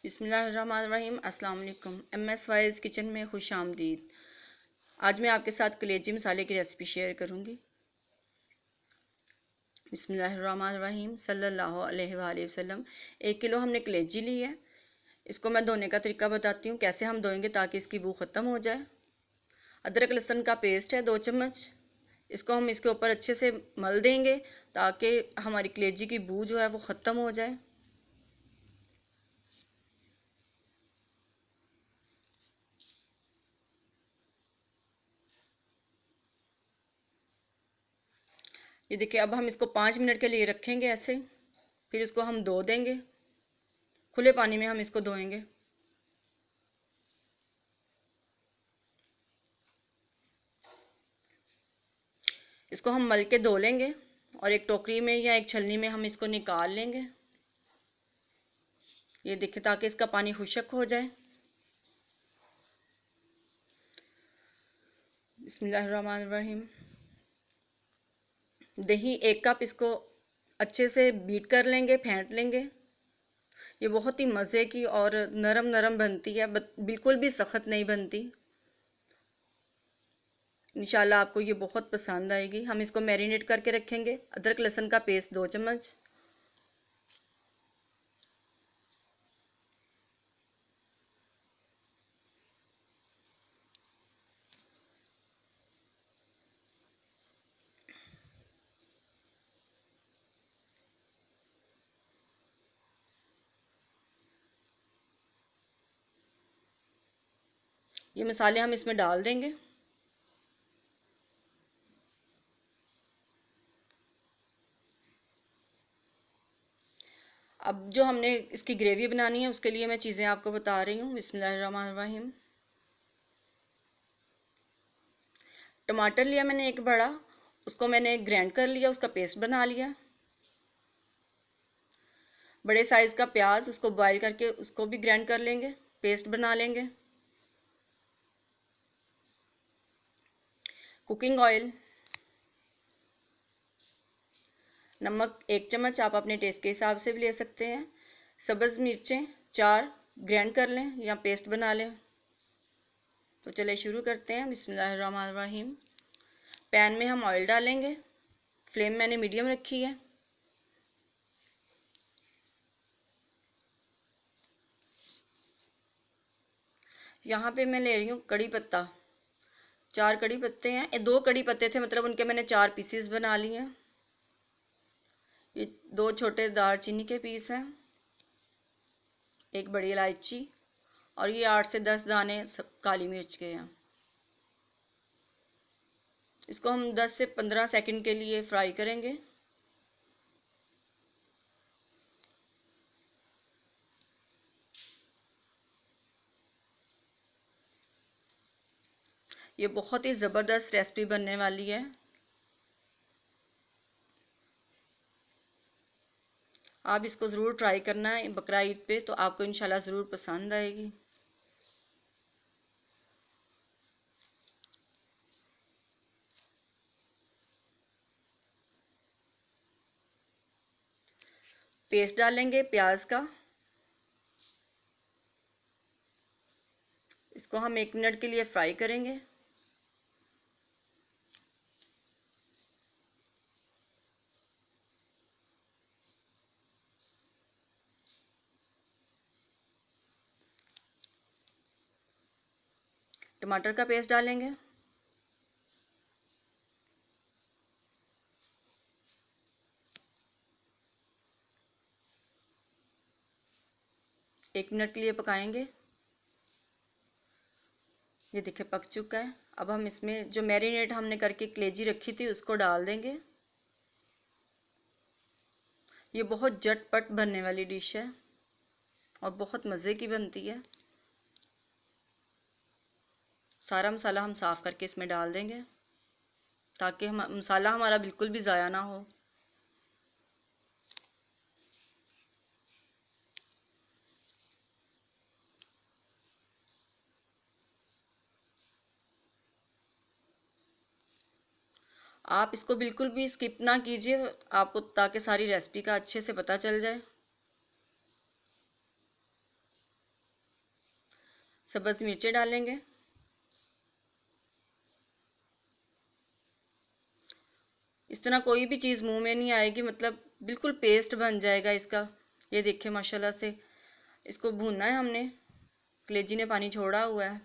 बिस्मिल्लाहिर्रहमानिर्रहीम। अस्सलाम वालेकुम। MS वाइज किचन में खुश आमदीद। आज मैं आपके साथ कलेजी मसाले की रेसिपी शेयर करूंगी। बिस्मिल्लाहिर्रहमानिर्रहीम सल्लल्लाहु अलैहि वसल्लम। 1 किलो हमने कलेजी ली है। इसको मैं धोने का तरीका बताती हूँ कैसे हम धोएंगे ताकि इसकी बू ख़त्म हो जाए। अदरक लहसुन का पेस्ट है 2 चम्मच। इसको हम इसके ऊपर अच्छे से मल देंगे ताकि हमारी कलेजी की बू जो है वो ख़त्म हो जाए। ये देखिए, अब हम इसको 5 मिनट के लिए रखेंगे ऐसे, फिर इसको हम धो देंगे। खुले पानी में हम इसको धोएंगे। इसको हम मल के धो लेंगे और एक टोकरी में या एक छलनी में हम इसको निकाल लेंगे। ये देखिए, ताकि इसका पानी खुश्क हो जाए। बिस्मिल्लाहिर्रहमानिर्रहीम। दही 1 कप, इसको अच्छे से बीट कर लेंगे, फेंट लेंगे। ये बहुत ही मज़े की और नरम नरम बनती है, बिल्कुल भी सख्त नहीं बनती। इंशाल्लाह आपको ये बहुत पसंद आएगी। हम इसको मैरिनेट करके रखेंगे। अदरक लहसुन का पेस्ट 2 चम्मच। ये मसाले हम इसमें डाल देंगे। अब जो हमने इसकी ग्रेवी बनानी है उसके लिए मैं चीज़ें आपको बता रही हूँ। बिस्मिल्लाहिर्रहमानिर्रहीम। टमाटर लिया मैंने 1 बड़ा, उसको मैंने ग्राइंड कर लिया, उसका पेस्ट बना लिया। बड़े साइज़ का प्याज, उसको बॉईल करके उसको भी ग्राइंड कर लेंगे, पेस्ट बना लेंगे। कुकिंग ऑयल, नमक 1 चम्मच, आप अपने टेस्ट के हिसाब से भी ले सकते हैं। सब्ज़ मिर्चें 4 ग्राइंड कर लें या पेस्ट बना लें। तो चलिए शुरू करते हैं। बिस्मिल्लाहिर्रहमानिर्रहीम। पैन में हम ऑयल डालेंगे। फ्लेम मैंने मीडियम रखी है। यहाँ पे मैं ले रही हूँ कड़ी पत्ता। 4 कड़ी पत्ते हैं। 2 कड़ी पत्ते थे, मतलब उनके मैंने 4 पीसेस बना लिए हैं। ये 2 छोटे दालचीनी के पीस हैं, 1 बड़ी इलायची और ये 8 से 10 दाने काली मिर्च के हैं। इसको हम 10 से 15 सेकंड के लिए फ्राई करेंगे। ये बहुत ही ज़बरदस्त रेसिपी बनने वाली है। आप इसको ज़रूर ट्राई करना है बकरा ईद पे, तो आपको इंशाल्लाह ज़रूर पसंद आएगी। पेस्ट डालेंगे प्याज का। इसको हम 1 मिनट के लिए फ्राई करेंगे। टमाटर का पेस्ट डालेंगे। एक मिनट के लिए पकाएंगे। ये देखिए पक चुका है। अब हम इसमें जो मैरिनेट हमने करके कलेजी रखी थी उसको डाल देंगे। ये बहुत झटपट बनने वाली डिश है और बहुत मज़े की बनती है। सारा मसाला हम साफ़ करके इसमें डाल देंगे ताकि हम मसाला हमारा बिल्कुल भी ज़ाया ना हो। आप इसको बिल्कुल भी स्किप ना कीजिए, आपको ताकि सारी रेसिपी का अच्छे से पता चल जाए। सब्ज़ मिर्चें डालेंगे। इस तरह कोई भी चीज़ मुंह में नहीं आएगी, मतलब बिल्कुल पेस्ट बन जाएगा इसका। ये देखिए माशाल्लाह से इसको भूनना है हमने। कलेजी ने पानी छोड़ा हुआ है।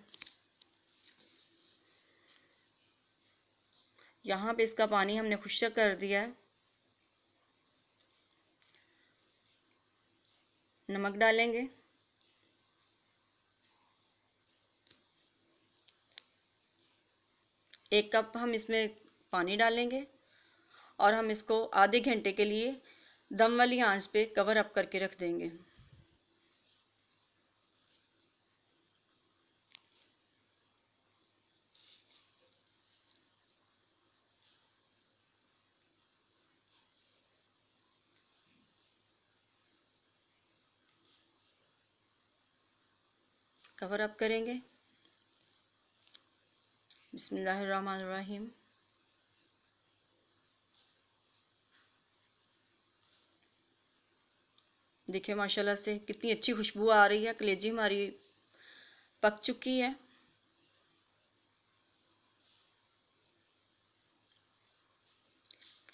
यहाँ पे इसका पानी हमने खुश्क कर दिया है। नमक डालेंगे। एक कप हम इसमें पानी डालेंगे और हम इसको आधे घंटे के लिए दम वाली आंच पे कवर अप करके रख देंगे। कवर अप करेंगे। बिस्मिल्लाहिर्रहमानिर्रहीम। देखिए माशाल्लाह से कितनी अच्छी खुशबू आ रही है। कलेजी हमारी पक चुकी है।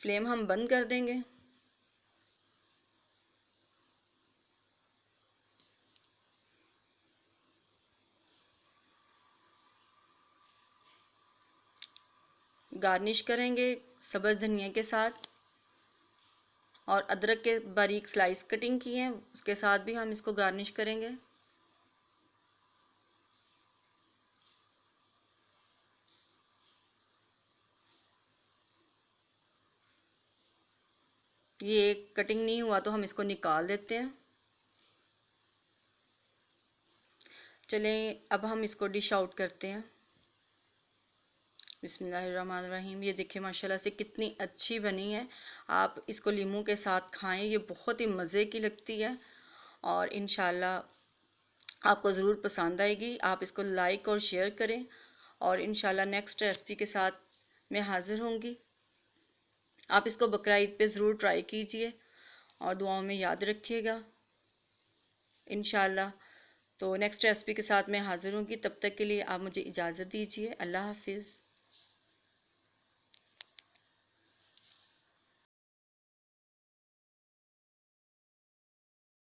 फ्लेम हम बंद कर देंगे। गार्निश करेंगे सब्ज़ धनिया के साथ, और अदरक के बारीक स्लाइस कटिंग की है उसके साथ भी हम इसको गार्निश करेंगे। ये कटिंग नहीं हुआ तो हम इसको निकाल देते हैं। चलें अब हम इसको डिश आउट करते हैं। बिस्मिल्लाहिर्रहमानिर्रहीम। ये देखिए माशाल्लाह से कितनी अच्छी बनी है। आप इसको लीमू के साथ खाएं, ये बहुत ही मज़े की लगती है और इंशाल्लाह आपको ज़रूर पसंद आएगी। आप इसको लाइक और शेयर करें और इंशाल्लाह नेक्स्ट रेसिपी के साथ मैं हाज़िर होंगी। आप इसको बकरा ईद पे ज़रूर ट्राई कीजिए और दुआओं में याद रखिएगा इंशाल्लाह। तो नेक्स्ट रेसिपी के साथ मैं हाज़िर होंगी। तब तक के लिए आप मुझे इजाज़त दीजिए। अल्लाह हाफ़िज़।